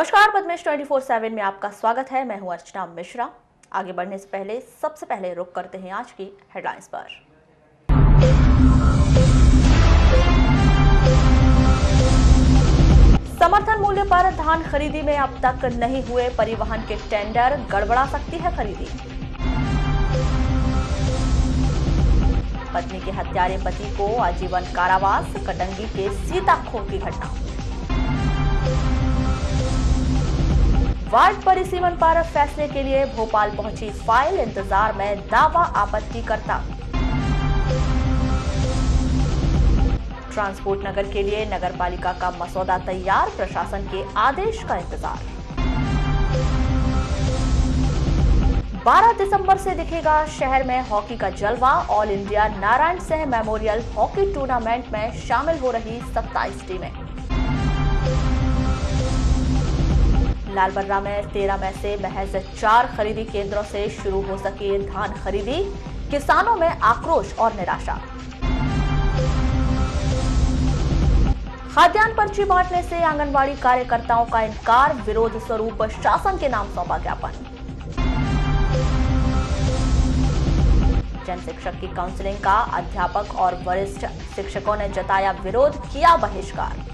नमस्कार, पद्मेश 24/7 में आपका स्वागत है। मैं हूं अर्चना मिश्रा। आगे बढ़ने से पहले सबसे पहले रुक करते हैं आज की हेडलाइंस पर। समर्थन मूल्य पर धान खरीदी में अब तक नहीं हुए परिवहन के टेंडर, गड़बड़ा सकती है खरीदी। पत्नी के हत्यारे पति को आजीवन कारावास, कटंगी के सीताखोर की घटना। वार्ड परिसीमन पर फैसले के लिए भोपाल पहुंची फाइल, इंतजार में दावा आपत्तिकर्ता। ट्रांसपोर्ट नगर के लिए नगरपालिका का मसौदा तैयार, प्रशासन के आदेश का इंतजार। 12 दिसंबर से दिखेगा शहर में हॉकी का जलवा। All India Narayan Singh memorial hockey tournament में शामिल हो रही 27 टीमें। लालबर्रा में 13 मई से महज 4 खरीदी केंद्रों से शुरू हो सकी धान खरीदी, किसानों में आक्रोश और निराशा। खाद्यान्न पर्ची बांटने से आंगनवाड़ी कार्यकर्ताओं का इनकार, विरोध स्वरूप शासन के नाम सौंपा ज्ञापन। जन शिक्षक की काउंसलिंग का अध्यापक और वरिष्ठ शिक्षकों ने जताया विरोध, किया बहिष्कार।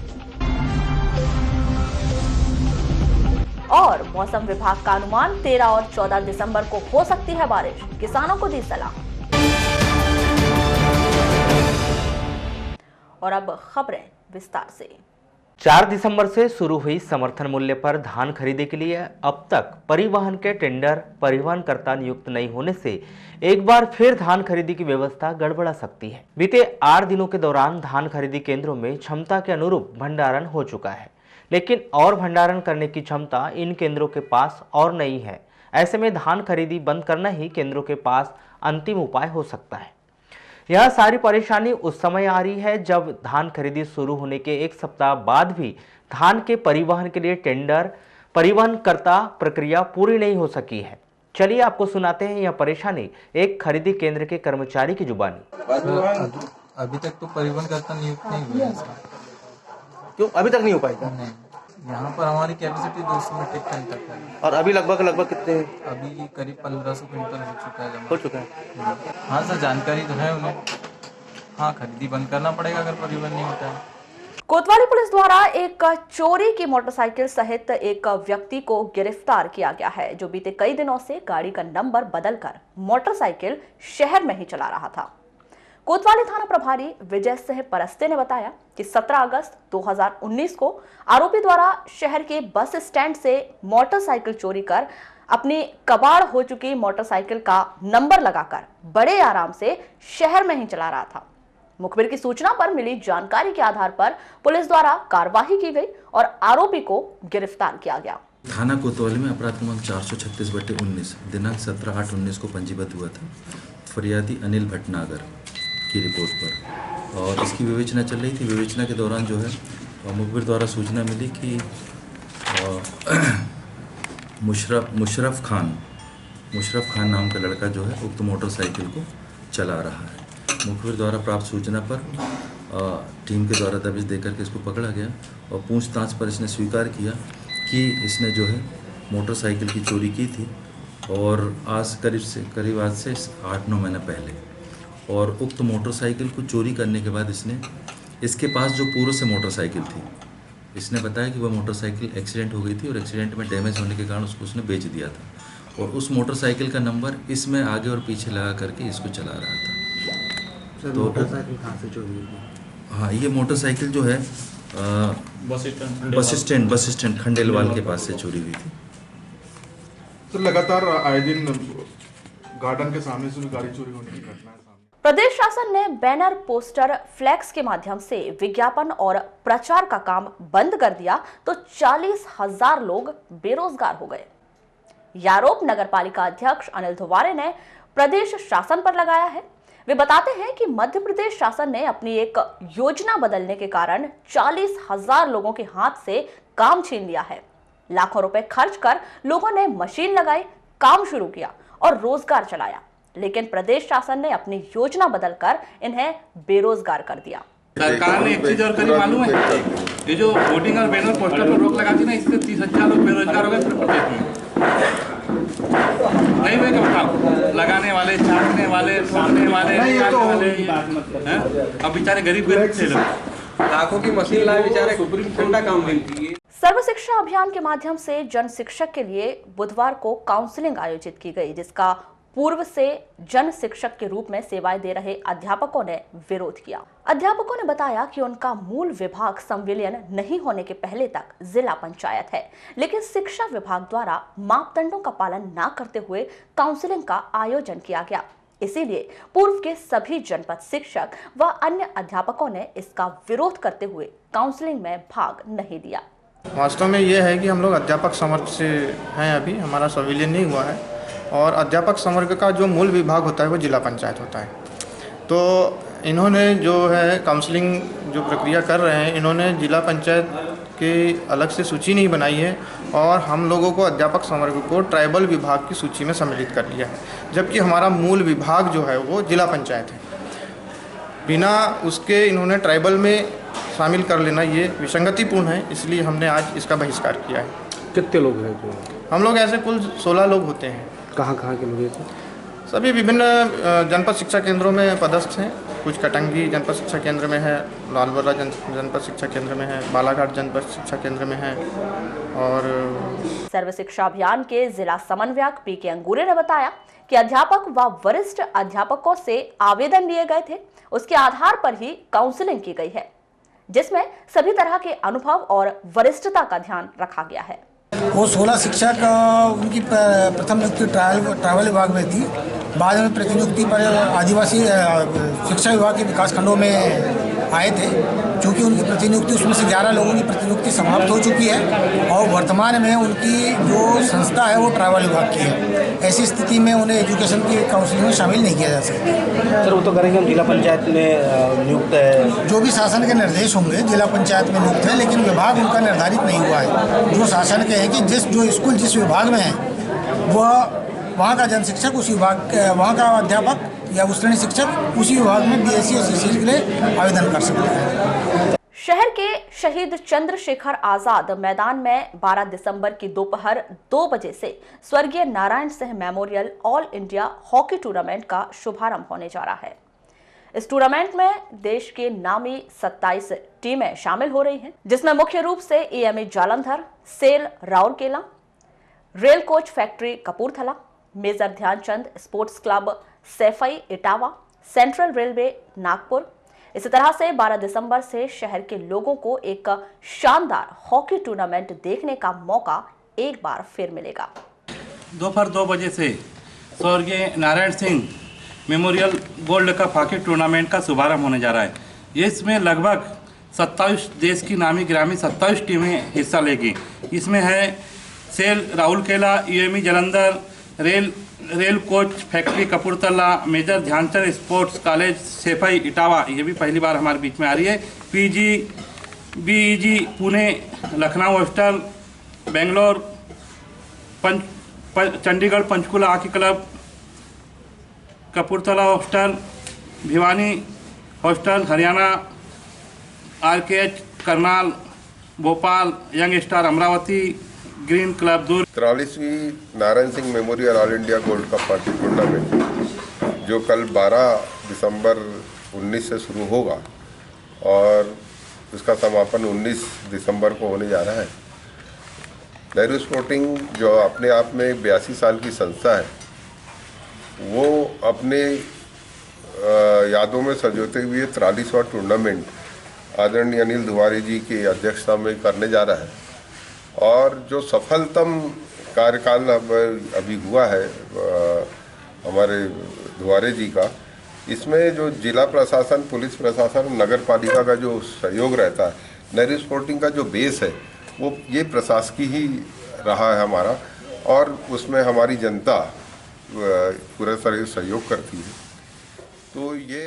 और मौसम विभाग का अनुमान, 13 और 14 दिसंबर को हो सकती है बारिश, किसानों को दी सलाह। और अब खबरें विस्तार से। 4 दिसंबर से शुरू हुई समर्थन मूल्य पर धान खरीदी के लिए अब तक परिवहन के टेंडर, परिवहनकर्ता नियुक्त नहीं होने से एक बार फिर धान खरीदी की व्यवस्था गड़बड़ा सकती है। बीते 8 दिनों के दौरान धान खरीदी केंद्रों में क्षमता के अनुरूप भंडारण हो चुका है, लेकिन और भंडारण करने की क्षमता इन केंद्रों के पास और नहीं है। ऐसे में धान खरीदी बंद करना ही केंद्रों के पास अंतिम उपाय हो सकता है। यह सारी परेशानी उस समय आ रही है जब धान खरीदी शुरू होने के 1 सप्ताह बाद भी धान के परिवहन के लिए टेंडर, परिवहनकर्ता प्रक्रिया पूरी नहीं हो सकी है। चलिए आपको सुनाते हैं यह परेशानी एक खरीदी केंद्र के कर्मचारी की जुबानी। अभी तक तो परिवहनकर्ता नियुक्त नहीं हुआ है। क्यों अभी तक नहीं हो पाएगा? नहीं, यहाँ पर हमारी कैपेसिटी 200 मीट्रिक टन तक है। और अभी लगभग कितने हैं? अभी करीब 1500 क्विंटल हो चुका है। हो चुका है। हाँ सर, जानकारी तो है उन्हें। हाँ, खरीदी बंद करना पड़ेगा अगर परिवहन नहीं होता है। कोतवाली पुलिस द्वारा एक चोरी की मोटरसाइकिल सहित एक व्यक्ति को गिरफ्तार किया गया है, जो बीते कई दिनों से गाड़ी का नंबर बदलकर मोटरसाइकिल शहर में ही चला रहा था। कोतवाली थाना प्रभारी विजय सिंह परस्ते ने बताया कि 17 अगस्त 2019 को आरोपी द्वारा शहर के बस स्टैंड से मोटरसाइकिल चोरी कर अपनी कबाड़ हो चुकी मोटरसाइकिल का नंबर लगाकर बड़े आराम से शहर में ही चला रहा था। मुखबिर की सूचना पर मिली जानकारी के आधार पर पुलिस द्वारा कार्यवाही की गई और आरोपी को गिरफ्तार किया गया। थाना कोतवाली में अपराध क्रमांक 436/19 दिनांक 17/8/19 को पंजीबद्ध हुआ था फरियादी अनिल भटनागर की रिपोर्ट पर, और इसकी विवेचना चल रही थी। विवेचना के दौरान जो है मुखबिर द्वारा सूचना मिली कि मुशरफ खान नाम का लड़का जो है उक्त मोटरसाइकिल को चला रहा है। मुखबिर द्वारा प्राप्त सूचना पर टीम के द्वारा दबिश देकर के इसको पकड़ा गया और पूछताछ पर इसने स्वीकार किया कि इसने जो है मोटरसाइकिल की चोरी की थी, और करीब आज से 8-9 महीने पहले। और उक्त मोटरसाइकिल को चोरी करने के बाद इसके पास जो पूर्व से मोटरसाइकिल थी, इसने बताया कि वह मोटरसाइकिल एक्सीडेंट हो गई थी और एक्सीडेंट में डैमेज होने के कारण उसने बेच दिया था, और उस मोटरसाइकिल का नंबर इसमें आगे और पीछे लगा करके इसको चला रहा था। तो मोटरसाइकिल कहाँ से चोरी हुई? हाँ, ये मोटरसाइकिल जो है बस स्टैंड खंडेलवाल के पास से चोरी हुई थी। तो लगातार आए दिन गार्डन के सामने से गाड़ी चोरी होने की घटना है। प्रदेश शासन ने बैनर, पोस्टर, फ्लैक्स के माध्यम से विज्ञापन और प्रचार का काम बंद कर दिया तो 40,000 लोग बेरोजगार हो गए। यह आरोप नगरपालिका अध्यक्ष अनिल धुवारे ने प्रदेश शासन पर लगाया है। वे बताते हैं कि मध्य प्रदेश शासन ने अपनी एक योजना बदलने के कारण 40,000 लोगों के हाथ से काम छीन लिया है। लाखों रुपए खर्च कर लोगों ने मशीन लगाई, काम शुरू किया और रोजगार चलाया, लेकिन प्रदेश शासन ने अपनी योजना बदलकर इन्हें बेरोजगार कर दिया। सरकार ने एक चीज और करी मालूम है, ये जो वोटिंग और बैनर पोस्टर पर रोक लगा दी ना, इससे 30,000 लोग बेरोजगार हो गए पूरे प्रदेश में। नहीं हुए क्या बताओ? लगाने वाले, छाटने वाले, फोड़ने वाले, अब बेचारे गरीब थे लोग। लाखों की मशीन लाए बेचारे, ठंडा काम नहीं। सर्व शिक्षा अभियान के माध्यम से जन शिक्षक के लिए बुधवार को काउंसलिंग आयोजित की गई, जिसका पूर्व से जन शिक्षक के रूप में सेवाएं दे रहे अध्यापकों ने विरोध किया। अध्यापकों ने बताया कि उनका मूल विभाग संविलियन नहीं होने के पहले तक जिला पंचायत है, लेकिन शिक्षा विभाग द्वारा मापदंडों का पालन न करते हुए काउंसलिंग का आयोजन किया गया। इसीलिए पूर्व के सभी जनपद शिक्षक व अन्य अध्यापकों ने इसका विरोध करते हुए काउंसलिंग में भाग नहीं लिया। वास्तव में ये है कि हम लोग अध्यापक संवर्ग से हैं, अभी हमारा संविलियन नहीं हुआ है और अध्यापक संवर्ग का जो मूल विभाग होता है वो जिला पंचायत होता है। तो इन्होंने जो है काउंसलिंग जो प्रक्रिया कर रहे हैं, इन्होंने जिला पंचायत की अलग से सूची नहीं बनाई है और हम लोगों को अध्यापक संवर्ग को ट्राइबल विभाग की सूची में सम्मिलित कर लिया है, जबकि हमारा मूल विभाग जो है वो जिला पंचायत है। बिना उसके इन्होंने ट्राइबल में शामिल कर लेना ये विसंगतिपूर्ण है, इसलिए हमने आज इसका बहिष्कार किया है। कितने लोग हैं जो? हम लोग ऐसे कुल 16 लोग होते हैं। कहाँ के लोग हैं? सभी विभिन्न जनपद शिक्षा केंद्रों में पदस्थ हैं। कुछ कटंगी जनपद शिक्षा केंद्र में है, लालबर्रा जनपद शिक्षा केंद्र में है, बालाघाट जनपद शिक्षा केंद्र में है। और सर्व शिक्षा अभियान के जिला समन्वयक पी.के. अंगूरे ने बताया कि अध्यापक व वरिष्ठ अध्यापकों से आवेदन लिए गए थे, उसके आधार पर ही काउंसलिंग की गई है, जिसमें सभी तरह के अनुभव और वरिष्ठता का ध्यान रखा गया है। वो 16 शिक्षक उनकी प्रथम नियुक्ति ट्रैवल विभाग में थी, बाद में प्रतिनियुक्ति पर आदिवासी शिक्षा विभाग के विकास खंडों में आए थे। चूँकि उनकी प्रतिनियुक्ति, उसमें से 11 लोगों की प्रतिनियुक्ति समाप्त हो चुकी है और वर्तमान में उनकी जो संस्था है वो ट्रैवल विभाग की है। ऐसी स्थिति में उन्हें एजुकेशन की काउंसलिंग में शामिल नहीं किया जा सकता। सर वो तो करेंगे, हम जिला पंचायत में नियुक्त है। जो भी शासन के निर्देश होंगे जिला पंचायत में नियुक्त है, लेकिन विभाग उनका निर्धारित नहीं हुआ है। जो शासन के हैं कि जो स्कूल जिस विभाग में है वह वहाँ का जन शिक्षक उसी विभाग, वहाँ का अध्यापक या श्रेणी शिक्षक उसी विभाग में बीएससी और सीसी के लिए आवेदन कर सकते हैं। शहर के शहीद चंद्रशेखर आजाद मैदान में 12 दिसंबर की दोपहर 2 बजे से स्वर्गीय Narayan Singh memorial all India hockey tournament का शुभारंभ होने जा रहा है। इस टूर्नामेंट में देश के नामी 27 टीमें शामिल हो रही हैं, जिसमें मुख्य रूप से AME Jalandhar, SAIL Rourkela, rail coach factory Kapurthala, major Dhyan Chand sports club Saifai Etawah, central railway Nagpur. इसी तरह से 12 दिसंबर से शहर के लोगों को एक शानदार हॉकी टूर्नामेंट देखने का मौका एक बार फिर मिलेगा। दोपहर 2 बजे से स्वर्गीय Narayan Singh memorial gold cup hockey tournament का शुभारंभ होने जा रहा है। इसमें लगभग 27 देश की नामी गिरामी 27 टीमें हिस्सा लेगी। इसमें है SAIL Rourkela, AME Jalandhar, rail coach factory Kapurthala, major Dhyan Chand sports college Saifai Etawah, ये भी पहली बार हमारे बीच में आ रही है, BEG Pune, Lucknow hostel, Bangalore, Chandigarh Panchkula hockey club, Kapurthala hostel, Bhiwani hostel, Haryana RKH, Karnal, Bhopal, young star Amravati, green club दूर। 43वीं Narayan Singh memorial all India gold cup hockey tournament जो कल 12 दिसंबर 19 से शुरू होगा और इसका समापन 19 दिसंबर को होने जा रहा है। नेहरू स्पोर्टिंग जो अपने आप में 82 साल की संस्था है, वो अपने यादों में संजोते हुए 43वां टूर्नामेंट आदरणीय अनिल दुवारे जी की अध्यक्षता में करने जा रहा है। और जो सफलतम कार्यकाल अभी हुआ है हमारे दुवारे जी का, इसमें जो जिला प्रशासन, पुलिस प्रशासन, नगर पालिका का जो सहयोग रहता है, नेहरू स्पोर्टिंग का जो बेस है वो ये प्रशासकी ही रहा है हमारा, और उसमें हमारी जनता पूरा तरह सहयोग करती है। तो ये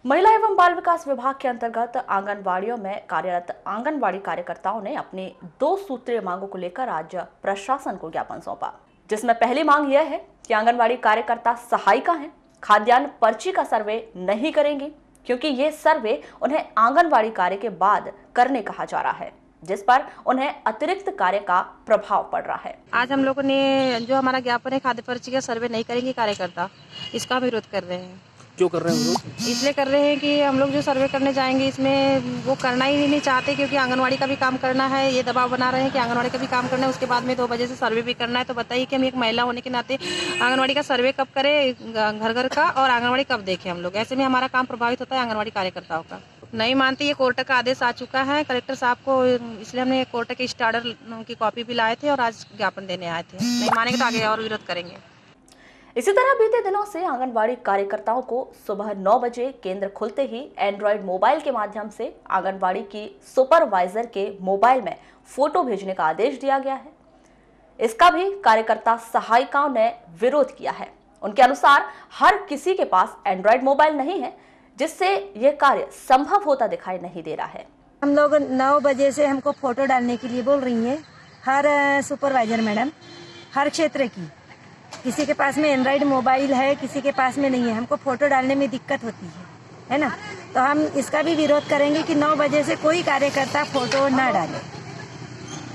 महिला एवं बाल विकास विभाग के अंतर्गत आंगनबाड़ियों में कार्यरत आंगनबाड़ी कार्यकर्ताओं ने अपनी 2 सूत्रीय मांगों को लेकर आज प्रशासन को ज्ञापन सौंपा, जिसमें पहली मांग यह है कि आंगनबाड़ी कार्यकर्ता सहायिका हैं, खाद्यान्न पर्ची का सर्वे नहीं करेंगी, क्योंकि ये सर्वे उन्हें आंगनबाड़ी कार्य के बाद करने कहा जा रहा है। जिस पर उन्हें अतिरिक्त कार्य का प्रभाव पड़ रहा है। आज हम लोगों ने जो हमारा ज्ञापन है खाद्य पर्ची का सर्वे नहीं करेंगे कार्यकर्ता, इसका विरोध कर रहे हैं। क्यों कर रहे हैं विरोध? इसलिए कर रहे हैं कि हम लोग जो सर्वे करने जाएंगे इसमें वो करना ही नहीं चाहते, क्योंकि आंगनवाड़ी का भी काम करना है। ये दबाव बना रहे हैं कि आंगनवाड़ी का भी काम करना है, उसके बाद में 2 बजे से सर्वे भी करना है। तो बताइए कि हम एक महिला होने के नाते आंगनवाड़ी का सर्वे कब करें, घर घर का, और आंगनवाड़ी कब देखें हम लोग। ऐसे में हमारा काम प्रभावित होता है आंगनवाड़ी कार्यकर्ताओं का। नहीं मानते, ये कोर्ट का आदेश आ चुका है कलेक्टर साहब को, इसलिए हमने कोर्ट के स्टार्डर की कॉपी भी लाए थे और आज ज्ञापन देने आए थे। नहीं मानेंगे तो आगे और विरोध करेंगे। इसी तरह बीते दिनों से आंगनबाड़ी कार्यकर्ताओं को सुबह 9 बजे केंद्र खुलते ही एंड्रॉयड मोबाइल के माध्यम से आंगनबाड़ी की सुपरवाइजर के मोबाइल में फोटो भेजने का आदेश दिया गया है। इसका भी कार्यकर्ता सहायिकाओं ने विरोध किया है। उनके अनुसार हर किसी के पास एंड्रॉयड मोबाइल नहीं है, जिससे यह कार्य संभव होता दिखाई नहीं दे रहा है। हम लोग 9 बजे से हमको फोटो डालने के लिए बोल रही हैं हर सुपरवाइजर मैडम, हर क्षेत्र की। किसी के पास में एंड्रॉयड मोबाइल है, किसी के पास में नहीं है। हमको फोटो डालने में दिक्कत होती है ना। तो हम इसका भी विरोध करेंगे कि 9 बजे से कोई कार्यकर्ता फोटो ना डाले।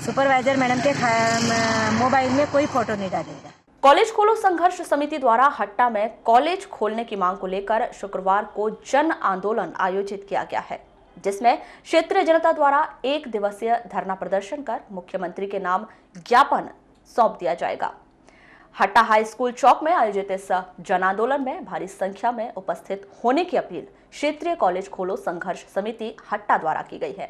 सुपरवाइजर मैडम के मोबाइल में कोई फोटो नहीं डालेगा। कॉलेज खोलो संघर्ष समिति द्वारा हट्टा में कॉलेज खोलने की मांग को लेकर शुक्रवार को जन आंदोलन आयोजित किया गया है, जिसमें क्षेत्रीय जनता द्वारा 1 दिवसीय धरना प्रदर्शन कर मुख्यमंत्री के नाम ज्ञापन सौंप दिया जाएगा। हट्टा हाई स्कूल चौक में आयोजित इस जन आंदोलन में भारी संख्या में उपस्थित होने की अपील क्षेत्रीय कॉलेज खोलो संघर्ष समिति हट्टा द्वारा की गई है।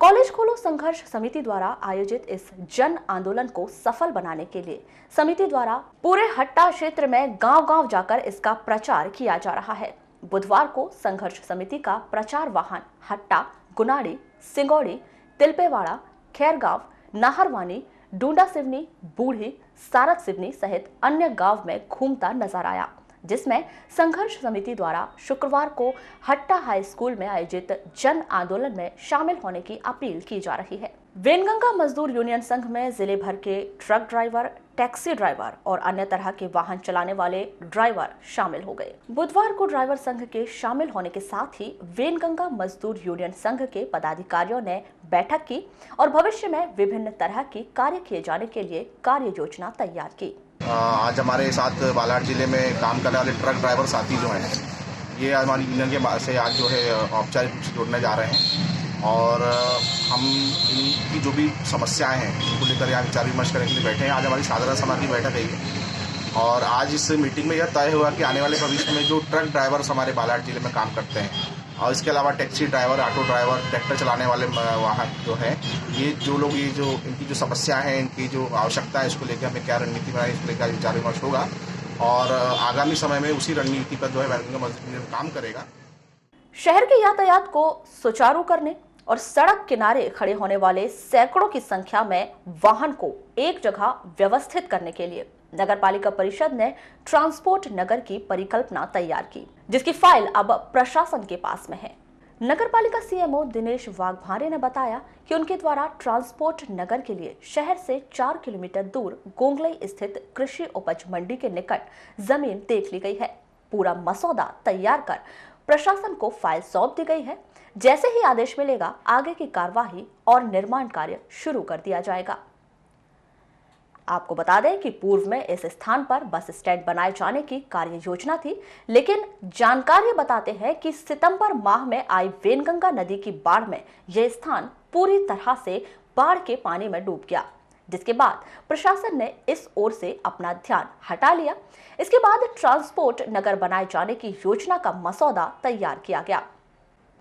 कॉलेज खोलो संघर्ष समिति द्वारा आयोजित इस जन आंदोलन को सफल बनाने के लिए समिति द्वारा पूरे हट्टा क्षेत्र में गांव-गांव जाकर इसका प्रचार किया जा रहा है। बुधवार को संघर्ष समिति का प्रचार वाहन हट्टा, गुनाड़ी, सिंगौड़ी, तिलपेवाड़ा, खैरगांव, नाहरवानी, डूंडा सिवनी, बूढ़ी, सारत सिवनी सहित अन्य गांव में घूमता नजर आया, जिसमें संघर्ष समिति द्वारा शुक्रवार को हट्टा हाई स्कूल में आयोजित जन आंदोलन में शामिल होने की अपील की जा रही है। वेनगंगा मजदूर यूनियन संघ में जिले भर के ट्रक ड्राइवर, टैक्सी ड्राइवर और अन्य तरह के वाहन चलाने वाले ड्राइवर शामिल हो गए। बुधवार को ड्राइवर संघ के शामिल होने के साथ ही वेनगंगा मजदूर यूनियन संघ के पदाधिकारियों ने बैठक की और भविष्य में विभिन्न तरह की कार्य किए जाने के लिए कार्य योजना तैयार की। आज हमारे साथ बालाघाट जिले में काम करने वाले ट्रक ड्राइवर साथी जो हैं, ये हमारी यूनियन के से आज जो है औपचारिक रूप से जुड़ने जा रहे हैं और हम इनकी जो भी समस्याएं हैं उनको लेकर यहाँ विचार विमर्श करने के लिए बैठे हैं। आज हमारी साधारण सभा की बैठक है और आज इस मीटिंग में यह तय हुआ कि आने वाले भविष्य में जो ट्रक ड्राइवर्स हमारे बालाघाट जिले में काम करते हैं और इसके अलावा taxi driver, auto driver, tractor चलाने वाले वाहन जो हैं, ये जो लोग ये जो इनकी जो समस्या है, इनकी जो आवश्यकता है, इसको लेकर हमें क्या रणनीति बनाए, इसको लेकर विचार विमर्श होगा और आगामी समय में उसी रणनीति पर जो है वेनगंगा मजदूर यूनियन काम करेगा। शहर के यातायात को सुचारू करने और सड़क किनारे खड़े होने वाले सैकड़ों की संख्या में वाहन को एक जगह व्यवस्थित करने के लिए नगर पालिका परिषद ने ट्रांसपोर्ट नगर की परिकल्पना तैयार की, जिसकी फाइल अब प्रशासन के पास में है। नगर पालिका सीएमओ दिनेश वाघमारे ने बताया कि उनके द्वारा ट्रांसपोर्ट नगर के लिए शहर से 4 किलोमीटर दूर गोंगलई स्थित कृषि उपज मंडी के निकट जमीन देख ली गई है। पूरा मसौदा तैयार कर प्रशासन को फाइल सौंप दी गई है। जैसे ही आदेश मिलेगा, आगे की कार्यवाही और निर्माण कार्य शुरू कर दिया जाएगा। आपको बता दें कि पूर्व में इस स्थान पर बस स्टैंड बनाए जाने की कार्य योजना थी, लेकिन जानकारी बताते हैं कि सितंबर माह में आई वेनगंगा नदी की बाढ़ में यह स्थान पूरी तरह से बाढ़ के पानी में डूब गया, जिसके बाद प्रशासन ने इस ओर से अपना ध्यान हटा लिया। इसके बाद ट्रांसपोर्ट नगर बनाए जाने की योजना का मसौदा तैयार किया गया।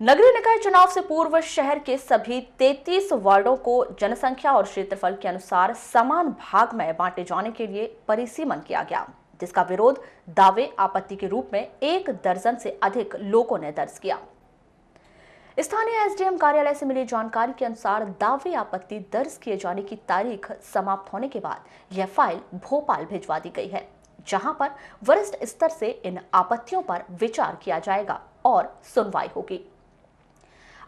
नगरीय निकाय चुनाव से पूर्व शहर के सभी 33 वार्डों को जनसंख्या और क्षेत्रफल के अनुसार समान भाग में बांटे जाने के लिए परिसीमन किया गया, जिसका विरोध दावे आपत्ति के रूप में 1 दर्जन से अधिक लोगों ने दर्ज किया। स्थानीय एसडीएम कार्यालय से मिली जानकारी के अनुसार दावे आपत्ति दर्ज किए जाने की तारीख समाप्त होने के बाद यह फाइल भोपाल भिजवा दी गई है, जहां पर वरिष्ठ स्तर से इन आपत्तियों पर विचार किया जाएगा और सुनवाई होगी।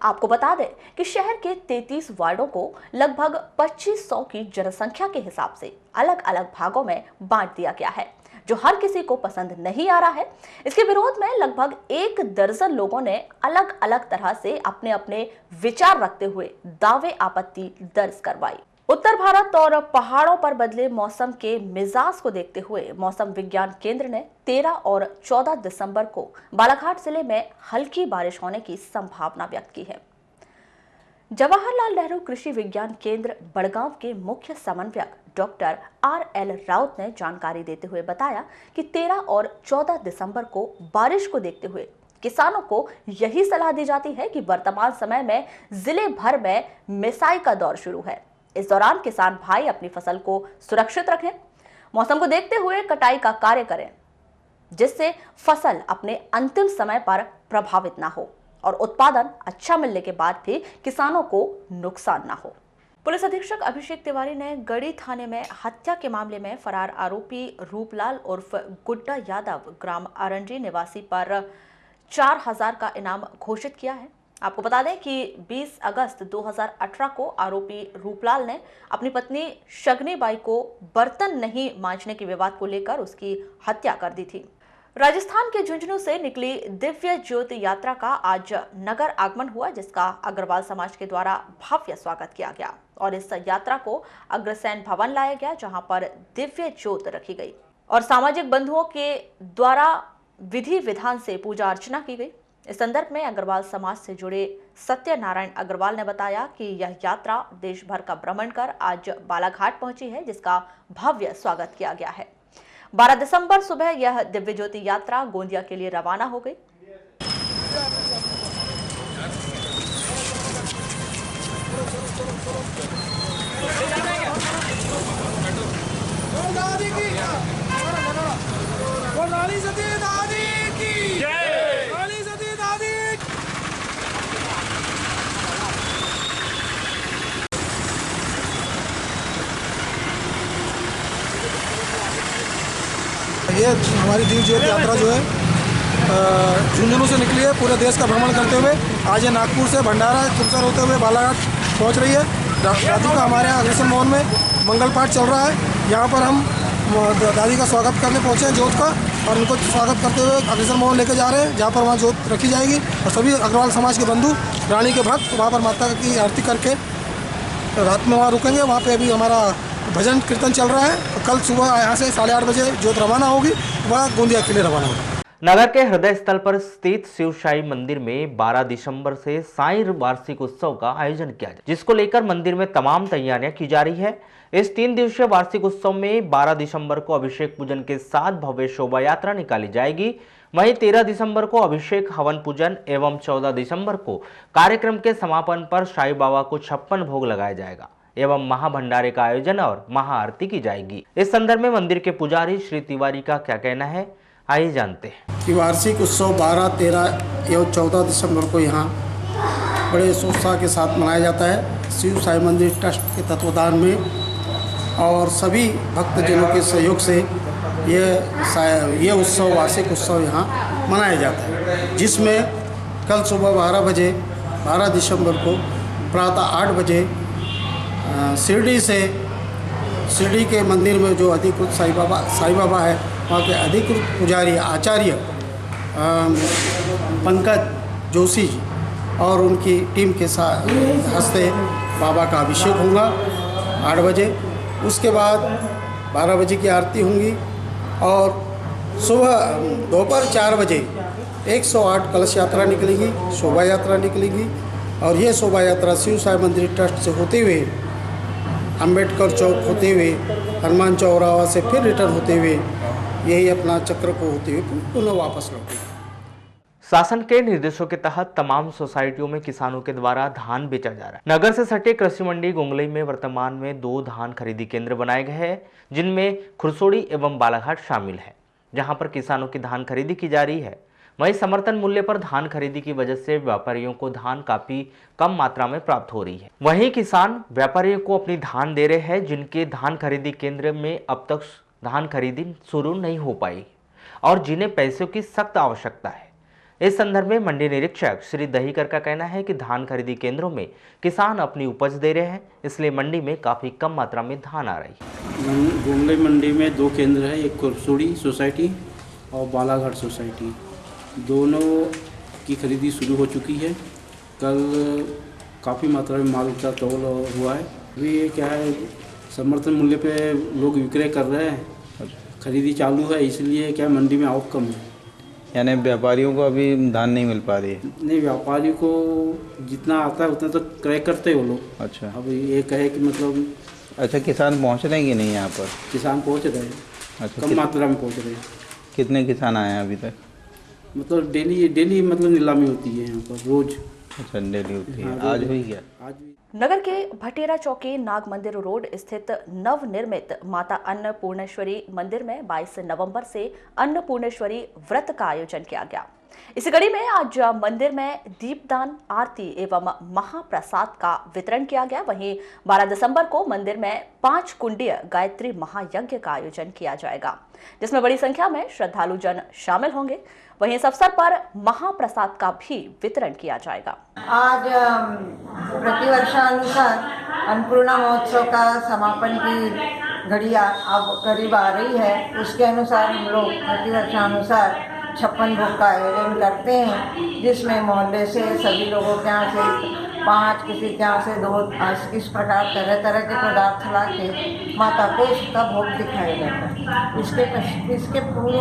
आपको बता दें कि शहर के 33 वार्डों को लगभग 2500 की जनसंख्या के हिसाब से अलग अलग भागों में बांट दिया गया है, जो हर किसी को पसंद नहीं आ रहा है। इसके विरोध में लगभग 1 दर्जन लोगों ने अलग अलग तरह से अपने अपने विचार रखते हुए दावे आपत्ति दर्ज करवाई। उत्तर भारत और पहाड़ों पर बदले मौसम के मिजाज को देखते हुए मौसम विज्ञान केंद्र ने 13 और 14 दिसंबर को बालाघाट जिले में हल्की बारिश होने की संभावना व्यक्त की है। जवाहरलाल नेहरू कृषि विज्ञान केंद्र बड़गांव के मुख्य समन्वयक डॉक्टर RL राउत ने जानकारी देते हुए बताया कि 13 और 14 दिसंबर को बारिश को देखते हुए किसानों को यही सलाह दी जाती है कि वर्तमान समय में जिले भर में मिसाई का दौर शुरू है। इस दौरान किसान भाई अपनी फसल को सुरक्षित रखें, मौसम को देखते हुए कटाई का कार्य करें, जिससे फसल अपने अंतिम समय पर प्रभावित ना हो और उत्पादन अच्छा मिलने के बाद भी किसानों को नुकसान ना हो। पुलिस अधीक्षक अभिषेक तिवारी ने गढ़ी थाने में हत्या के मामले में फरार आरोपी रूपलाल उर्फ गुड्डा यादव ग्राम अरंडी निवासी पर 4000 का इनाम घोषित किया है। आपको बता दें कि 20 अगस्त 2018 को आरोपी रूपलाल ने अपनी पत्नी शगनीबाई को बर्तन नहीं मांजने के विवाद को लेकर उसकी हत्या कर दी थी। राजस्थान के झुंझुनू से निकली दिव्य ज्योति यात्रा का आज नगर आगमन हुआ, जिसका अग्रवाल समाज के द्वारा भव्य स्वागत किया गया और इस यात्रा को अग्रसेन भवन लाया गया, जहां पर दिव्य ज्योत रखी गई और सामाजिक बंधुओं के द्वारा विधि विधान से पूजा अर्चना की गई। इस संदर्भ में अग्रवाल समाज से जुड़े सत्यनारायण अग्रवाल ने बताया कि यह यात्रा देश भर का भ्रमण कर आज बालाघाट पहुंची है, जिसका भव्य स्वागत किया गया है। 12 दिसंबर सुबह यह दिव्य ज्योति यात्रा गोंदिया के लिए रवाना हो गई। ये हमारी दिव्य ज्योति यात्रा जो है झुंझुनू से निकली है, पूरे देश का भ्रमण करते हुए आज ये नागपुर से भंडारा तुमसर होते हुए बालाघाट पहुंच रही है। दादी का हमारे यहाँ अग्रसेन भवन में मंगल पाठ चल रहा है। यहाँ पर हम दादी का स्वागत करने पहुँचे हैं ज्योत का, और उनको स्वागत करते हुए अग्रसेन भवन लेके जा रहे हैं, जहाँ पर वहाँ ज्योत रखी जाएगी और सभी अग्रवाल समाज के बंधु रानी के भक्त वहाँ पर माता की आरती करके रात में वहाँ रुकेंगे। वहाँ पर अभी हमारा भजन कीर्तन चल रहा है। तो कल सुबह यहाँ से 8:30 बजे ज्योत रवाना होगी, वह गोंदिया के लिए रवाना होगी। नगर के हृदय स्थल पर स्थित शिव साई मंदिर में 12 दिसंबर से साई वार्षिक उत्सव का आयोजन किया जाए, जिसको लेकर मंदिर में तमाम तैयारियां की जा रही है। इस 3 दिवसीय वार्षिक उत्सव में 12 दिसंबर को अभिषेक पूजन के साथ भव्य शोभा यात्रा निकाली जाएगी। वहीं 13 दिसंबर को अभिषेक हवन पूजन एवं 14 दिसंबर को कार्यक्रम के समापन पर साई बाबा को 56 भोग लगाया जाएगा एवं महाभंडारे का आयोजन और महाआरती की जाएगी। इस संदर्भ में मंदिर के पुजारी श्री तिवारी का क्या कहना है, आइए जानते हैं। कि वार्षिक उत्सव 12, 13 एवं 14 दिसंबर को यहाँ बड़े उत्साह के साथ मनाया जाता है शिव साई मंदिर ट्रस्ट के तत्वाधान में, और सभी भक्तजनों के सहयोग से ये उत्सव वार्षिक उत्सव यहाँ मनाया जाता है, जिसमें कल सुबह 12 बजे 12 दिसंबर को प्रातः 8 बजे शिरडी के मंदिर में जो अधिकृत साई बाबा है, वहाँ के अधिकृत पुजारी आचार्य पंकज जोशी जी और उनकी टीम के साथ हस्ते बाबा का अभिषेक होगा 8 बजे। उसके बाद 12 बजे की आरती होंगी और दोपहर 4 बजे 108 कलश यात्रा निकलेगी, शोभा यात्रा निकलेगी, और ये शोभा यात्रा शिव साई मंदिर ट्रस्ट से होते हुए अंबेडकर चौक होते हुए हनुमान चौराहा से फिर रिटर्न होते हुए यही अपना चक्र को होते हुए पुनः वापस लौटेगी। शासन के निर्देशों के तहत तमाम सोसाइटियों में किसानों के द्वारा धान बेचा जा रहा है। नगर से सटे कृषि मंडी गोंगलई में वर्तमान में 2 धान खरीदी केंद्र बनाए गए हैं, जिनमें खुरसोड़ी एवं बालाघाट शामिल है, जहां पर किसानों की धान खरीदी की जा रही है। वहीं समर्थन मूल्य पर धान खरीदी की वजह से व्यापारियों को धान काफी कम मात्रा में प्राप्त हो रही है। वहीं किसान व्यापारियों को अपनी धान दे रहे हैं, जिनके धान खरीदी केंद्र में अब तक धान खरीदी शुरू नहीं हो पाई और जिन्हें पैसों की सख्त आवश्यकता है। इस संदर्भ में मंडी निरीक्षक श्री दहीकर का कहना है कि धान खरीदी केंद्रों में किसान अपनी उपज दे रहे हैं, इसलिए मंडी में काफ़ी कम मात्रा में धान आ रही है। गोंगई मंडी में 2 केंद्र है, एक कुरसुड़ी सोसाइटी और बालाघाट सोसाइटी, दोनों की खरीदी शुरू हो चुकी है। कल काफ़ी मात्रा में माल का तौल हुआ है। अभी ये क्या है, समर्थन मूल्य पे लोग विक्रय कर रहे हैं, खरीदी चालू है, इसलिए क्या मंडी में आवक कम है। यानी व्यापारियों को अभी धान नहीं मिल पा रही है? नहीं, व्यापारी को जितना आता है उतना तो क्रय करते हैं वो लोग। अच्छा, अब ये कहे कि मतलब अच्छा, किसान पहुँच रहे हैं कि नहीं यहाँ पर? किसान पहुँच रहे हैं। अच्छा, कम मात्रा में पहुँच रहे हैं। कितने किसान आए हैं अभी तक? मतलब डेली मतलब नीलामी होती है यहाँ पर रोज। अच्छा, डेली होती है। आज हुई क्या? आज नगर के भटेरा चौकी नाग मंदिर रोड स्थित नवनिर्मित माता अन्नपूर्णेश्वरी मंदिर में 22 नवंबर से अन्नपूर्णेश्वरी व्रत का आयोजन किया गया। इसी कड़ी में आज मंदिर में दीपदान, आरती एवं महाप्रसाद का वितरण किया गया। वहीं 12 दिसंबर को मंदिर में 5 कुंडीय गायत्री महायज्ञ का आयोजन किया जाएगा, जिसमें बड़ी संख्या में श्रद्धालु जन शामिल होंगे। वहीं इस अवसर पर महाप्रसाद का भी वितरण किया जाएगा। आज प्रतिवर्षानुसार अन्नपूर्णा महोत्सव का समापन की घड़िया अब करीब आ रही है। उसके अनुसार हम लोग प्रतिवर्षानुसार 56 भोग का आयोजन करते हैं, जिसमें मोहल्ले से सभी लोगों के यहाँ से 5, किसी के यहाँ से 2, इस प्रकार तरह तरह के पदार्थ ला के माता को उसका भोग दिखाया जाता है। इसके पूर्व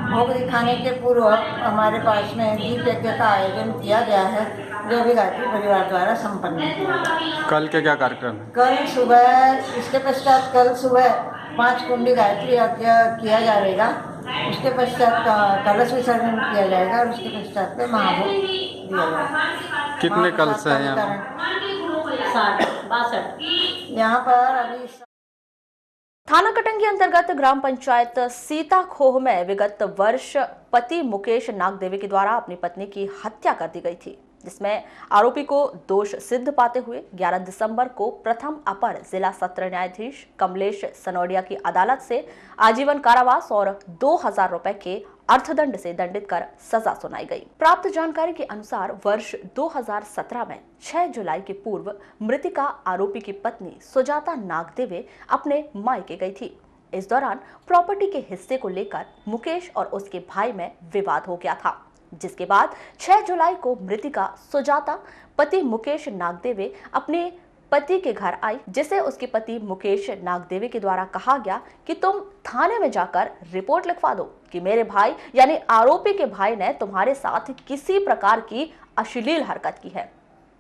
भोग दिखाने के पूर्व हमारे पास में दीप यज्ञ का आयोजन किया गया है, जो भी गायत्री परिवार द्वारा संपन्न किया गया। कल क्या कार्यक्रम है? कल सुबह, इसके पश्चात कल सुबह 5 कुंडी गायत्री यज्ञ किया जाएगा। उसके पश्चात कलश विसर्जन किया जाएगा और उसके पश्चात में महाभोग दिया जाएगा। कितने कलश हैं यहाँ? 62 यहाँ पर अभी। थाना कटंगी अंतर्गत ग्राम पंचायत सीताखोह में विगत वर्ष पति मुकेश नागदेवी के द्वारा अपनी पत्नी की हत्या कर दी गई थी, जिसमें आरोपी को दोष सिद्ध पाते हुए 11 दिसंबर को प्रथम अपर जिला सत्र न्यायाधीश कमलेश सनोडिया की अदालत से आजीवन कारावास और 2000 रुपए के अर्थदंड से दंडित कर सजा सुनाई गई। प्राप्त जानकारी के अनुसार वर्ष 2017 में 6 जुलाई के पूर्व मृतिका आरोपी की पत्नी सुजाता नागदेवे अपने मायके गई थी। इस दौरान प्रॉपर्टी के हिस्से को लेकर मुकेश और उसके भाई में विवाद हो गया था, जिसके बाद 6 जुलाई को मृतिका सुजाता पति मुकेश नागदेवे अपने पति के घर आई, जिसे उसके पति मुकेश नागदेवी के द्वारा कहा गया कि तुम थाने में जाकर रिपोर्ट लिखवा दो कि मेरे भाई यानी आरोपी के भाई ने तुम्हारे साथ किसी प्रकार की अश्लील हरकत की है,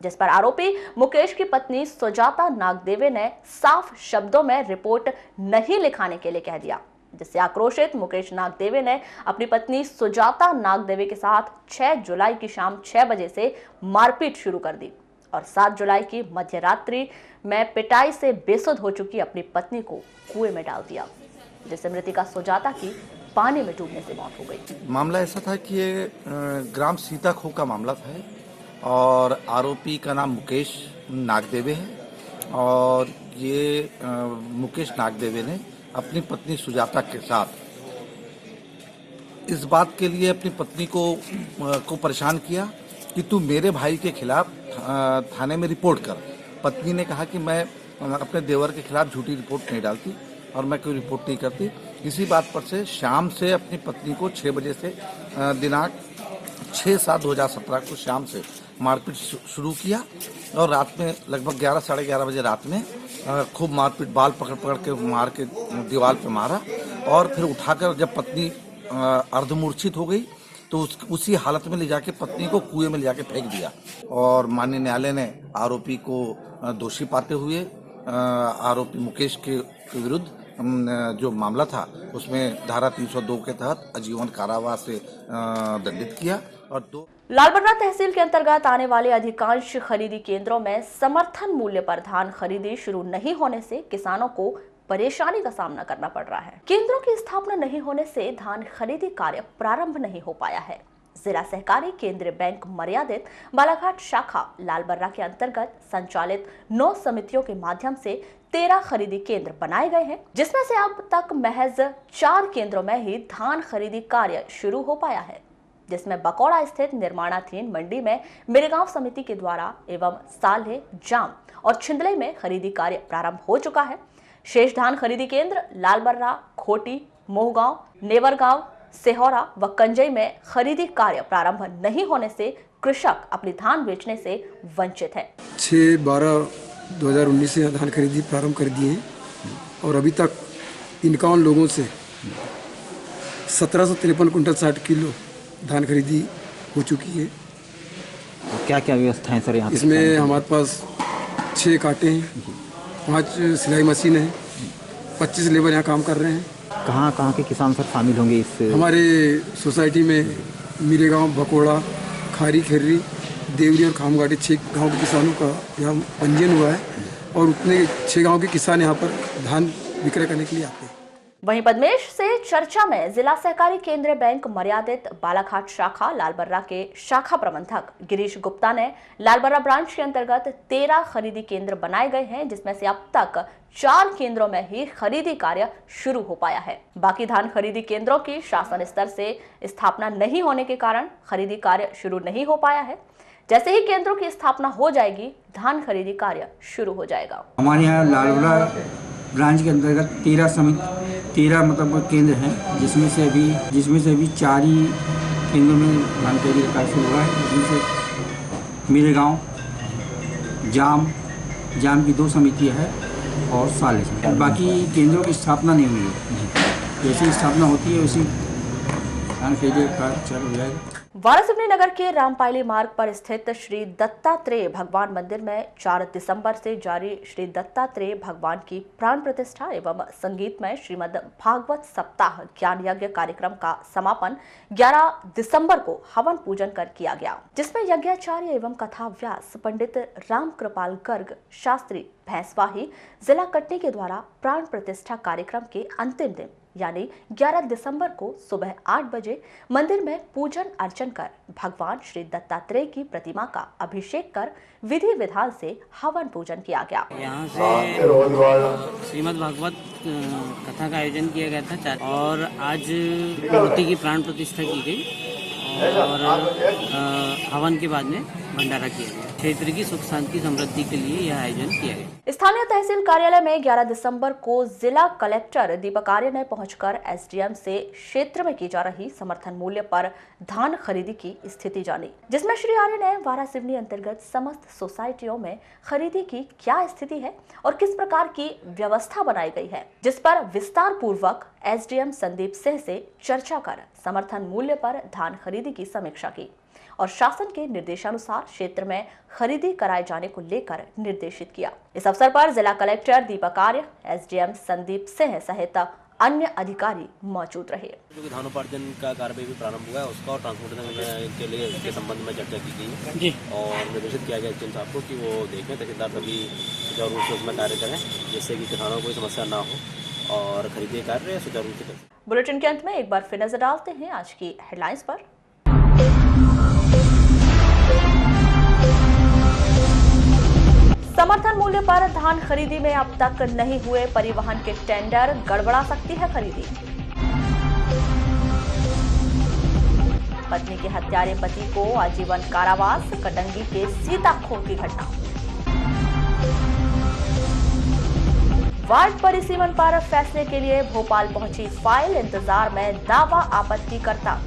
जिस पर आरोपी मुकेश की पत्नी सुजाता नागदेवी ने साफ शब्दों में रिपोर्ट नहीं लिखाने के लिए कह दिया, जिससे आक्रोशित मुकेश नागदेवी ने अपनी पत्नी सुजाता नागदेवी के साथ 6 जुलाई की शाम 6 बजे से मारपीट शुरू कर दी और 7 जुलाई की मध्यरात्रि में पिटाई से बेसुध हो चुकी अपनी पत्नी को कुएं में डाल दिया, जिससे मृतिका सुजाता की पानी में डूबने से मौत हो गई। मामला ऐसा था कि ये ग्राम सीताखोह का मामला था और आरोपी का नाम मुकेश नागदेवे है और ये मुकेश नागदेवे ने अपनी पत्नी सुजाता के साथ इस बात के लिए अपनी पत्नी को परेशान किया कि तू मेरे भाई के खिलाफ थाने में रिपोर्ट कर। पत्नी ने कहा कि मैं अपने देवर के खिलाफ झूठी रिपोर्ट नहीं डालती और मैं कोई रिपोर्ट नहीं करती। इसी बात पर से शाम से अपनी पत्नी को 6 बजे से दिनांक 6/7/2017 को शाम से मारपीट शुरू किया और रात में लगभग 11 साढ़े 11 बजे रात में खूब मारपीट, बाल पकड़ के मार के दीवार पे मारा और फिर उठाकर जब पत्नी अर्धमूर्छित हो गई तो उसी हालत में ले जाके पत्नी को कुएं में ले जाके फेंक दिया और माननीय न्यायालय ने आरोपी को दोषी पाते हुए आरोपी मुकेश के विरुद्ध जो मामला था उसमें धारा 302 के तहत आजीवन कारावास से दंडित किया। और लालबर्रा तहसील के अंतर्गत आने वाले अधिकांश खरीदी केंद्रों में समर्थन मूल्य पर धान खरीदी शुरू नहीं होने से किसानों को परेशानी का सामना करना पड़ रहा है। केंद्रों की स्थापना नहीं होने से धान खरीदी कार्य प्रारंभ नहीं हो पाया है। जिला सहकारी केंद्रीय बैंक मर्यादित बालाघाट शाखा लालबर्रा के अंतर्गत संचालित 9 समितियों के माध्यम से 13 खरीदी केंद्र बनाए गए हैं, जिसमें से अब तक महज 4 केंद्रों में ही धान खरीदी कार्य शुरू हो पाया है। जिसमें बकौड़ा स्थित निर्माणाधीन मंडी में मेरे गांव समिति के द्वारा एवं साल्हे, जाम और छिंदले में खरीदी कार्य प्रारंभ हो चुका है। शेष धान खरीदी केंद्र लालबर्रा, खोटी, मोहगांव, नेवरगांव, सेहौरा व कंजई में खरीदी कार्य प्रारंभ नहीं होने से कृषक अपनी धान बेचने से वंचित है। 6/12/2019 से धान खरीदी प्रारंभ कर दिए हैं और अभी तक 51 लोगों से 1753 कुंटल 60 किलो धान खरीदी हो चुकी है। क्या क्या व्यवस्था है सर यहाँ? इसमें हमारे पास 6 कांटे हैं, 5 सिलाई मशीन है, 25 लेबर यहाँ काम कर रहे हैं। कहाँ के किसान सर शामिल होंगे इस? हमारे सोसाइटी में मेरे गांव, बकोड़ा, खारी, खेर्री, देवरी और खामगाड़ी 6 गांव के किसानों का यहाँ पंजीयन हुआ है और उतने 6 गांव के किसान यहाँ पर धान विक्रय करने के लिए आते हैं। वहीं पद्मेश से चर्चा में जिला सहकारी केंद्रीय बैंक मर्यादित बालाघाट शाखा लालबर्रा के शाखा प्रबंधक गिरीश गुप्ता ने लालबर्रा ब्रांच के अंतर्गत 13 खरीदी केंद्र बनाए गए हैं, जिसमें से अब तक 4 केंद्रों में ही खरीदी कार्य शुरू हो पाया है। बाकी धान खरीदी केंद्रों की शासन स्तर से स्थापना नहीं होने के कारण खरीदी कार्य शुरू नहीं हो पाया है। जैसे ही केंद्रों की स्थापना हो जाएगी, धान खरीदी कार्य शुरू हो जाएगा। हमारे यहाँ लालबर्रा ब्रांच के अंतर्गत 13 मतलब केंद्र हैं, जिसमें से अभी 4 ही केंद्रों में धान खरीदी का कार्य शुरू हुआ है। जिसमें से मेरे गांव, जाम की 2 समितियां हैं और साल्हे। बाकी केंद्रों की स्थापना नहीं हुई है। जैसी स्थापना होती है उसी धान खरीदी का कार्य चालू हो जाएगा। वारासिवनी नगर के रामपायली मार्ग पर स्थित श्री दत्तात्रेय भगवान मंदिर में 4 दिसंबर से जारी श्री दत्तात्रेय भगवान की प्राण प्रतिष्ठा एवं संगीतमय श्रीमद् भागवत सप्ताह ज्ञान यज्ञ कार्यक्रम का समापन 11 दिसंबर को हवन पूजन कर किया गया, जिसमें यज्ञाचार्य एवं कथाव्यास पंडित राम कृपाल गर्ग शास्त्री भैंसवाही जिला कटनी के द्वारा प्राण प्रतिष्ठा कार्यक्रम के अंतिम दिन यानी 11 दिसंबर को सुबह 8 बजे मंदिर में पूजन अर्चन कर भगवान श्री दत्तात्रेय की प्रतिमा का अभिषेक कर विधि विधान से हवन पूजन किया गया। यहाँ से श्रीमद् भागवत कथा का आयोजन किया गया था और आज मूर्ति की प्राण प्रतिष्ठा की गई और हवन के बाद में भंडारा किया गया। क्षेत्र की सुख शांति समृद्धि के लिए यह आयोजन किया गया। स्थानीय तहसील कार्यालय में 11 दिसंबर को जिला कलेक्टर दीपक आर्य ने पहुंचकर एसडीएम से क्षेत्र में की जा रही समर्थन मूल्य पर धान खरीदी की स्थिति जानी, जिसमें श्री आर्य ने वारासिवनी अंतर्गत समस्त सोसाइटियों में खरीदी की क्या स्थिति है और किस प्रकार की व्यवस्था बनाई गई है, जिस पर विस्तार पूर्वक एसडीएम संदीप सिंह से चर्चा कर समर्थन मूल्य पर धान खरीदी की समीक्षा की और शासन के निर्देशानुसार क्षेत्र में खरीदी कराए जाने को लेकर निर्देशित किया। इस अवसर पर जिला कलेक्टर दीपक आर्य, एसडीएम संदीप सिंह सहित अन्य अधिकारी मौजूद रहे। जो धानोपार्जन का कार्य भी प्रारंभ हुआ है उसका और ट्रांसपोर्टेशन के लिए इसके संबंध में चर्चा की गई और निर्देशित किया गया एसडीएम साहब को कि वो देखें तहसीलदार सभी सुचारू रूप से उसमें कार्य करें, जिससे कि किसानों को कोई समस्या ना हो और खरीदी कार्य सुचारू रूप से करें। बुलेटिन के अंत में एक बार फिर नजर डालते हैं आज की हेडलाइंस पर। समर्थन मूल्य पर धान खरीदी में अब तक नहीं हुए परिवहन के टेंडर, गड़बड़ा सकती है खरीदी। पत्नी के हत्यारे पति को आजीवन कारावास, कटंगी के सीताखोर की घटना। वार्ड परिसीमन पर फैसले के लिए भोपाल पहुंची फाइल, इंतजार में दावा आपत्तिकर्ता।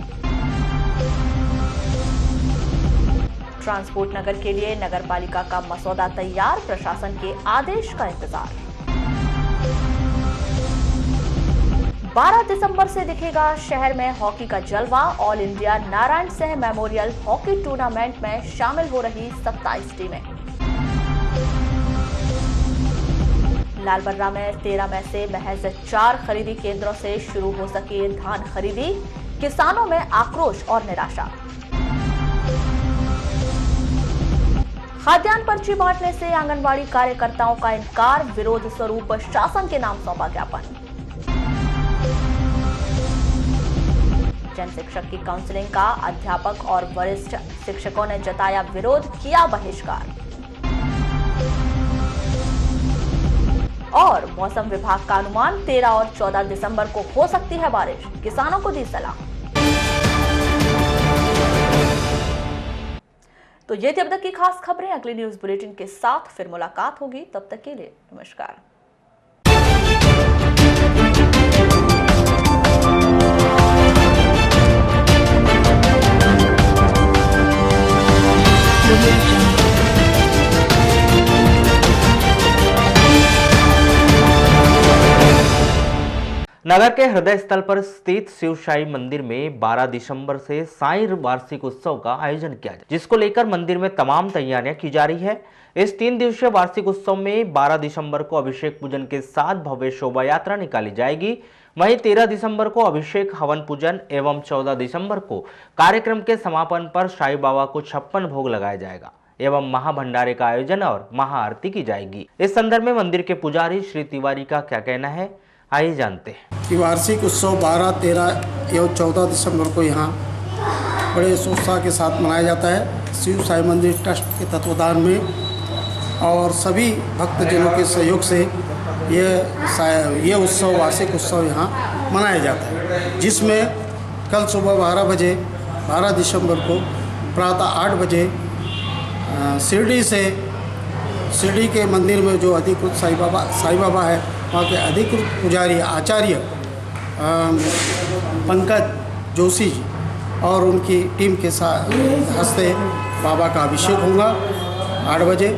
ट्रांसपोर्ट नगर के लिए नगरपालिका का मसौदा तैयार, प्रशासन के आदेश का इंतजार। 12 दिसंबर से दिखेगा शहर में हॉकी का जलवा। All India Narayan Singh memorial hockey tournament में शामिल हो रही 27 टीमें। लालबर्रा में 13 में से महज 4 खरीदी केंद्रों से शुरू हो सकी धान खरीदी, किसानों में आक्रोश और निराशा। खाद्यान्न पर्ची बांटने से आंगनवाड़ी कार्यकर्ताओं का इनकार, विरोध स्वरूप शासन के नाम सौंपा ज्ञापन। जन शिक्षक की काउंसलिंग का अध्यापक और वरिष्ठ शिक्षकों ने जताया विरोध, किया बहिष्कार। और मौसम विभाग का अनुमान 13 और 14 दिसंबर को हो सकती है बारिश, किसानों को दी सलाह। तो ये थी अब तक की खास खबरें। अगली न्यूज बुलेटिन के साथ फिर मुलाकात होगी, तब तक के लिए नमस्कार। नगर के हृदय स्थल पर स्थित शिव शाही मंदिर में 12 दिसंबर से साई वार्षिक उत्सव का आयोजन किया जाए, जिसको लेकर मंदिर में तमाम तैयारियां की जा रही है। इस 3 दिवसीय वार्षिक उत्सव में 12 दिसंबर को अभिषेक पूजन के साथ भव्य शोभा यात्रा निकाली जाएगी। वहीं 13 दिसंबर को अभिषेक हवन पूजन एवं 14 दिसंबर को कार्यक्रम के समापन पर साई बाबा को 56 भोग लगाया जाएगा एवं महाभंडारे का आयोजन और महाआरती की जाएगी। इस संदर्भ में मंदिर के पुजारी श्री तिवारी का क्या कहना है, आइए जानते हैं। कि वार्षिक उत्सव 12, 13 एवं 14 दिसंबर को यहाँ बड़े उत्साह के साथ मनाया जाता है। शिव साई मंदिर ट्रस्ट के तत्वाधान में और सभी भक्तजनों के सहयोग से ये उत्सव, वार्षिक उत्सव यहाँ मनाया जाता है, जिसमें कल सुबह 12 बजे 12 दिसंबर को प्रातः 8 बजे शिरडी के मंदिर में जो अधिकृत साई बाबा है, वहाँ के अधिकृत पुजारी आचार्य पंकज जोशी जी और उनकी टीम के साथ हस्ते बाबा का अभिषेक होगा 8 बजे।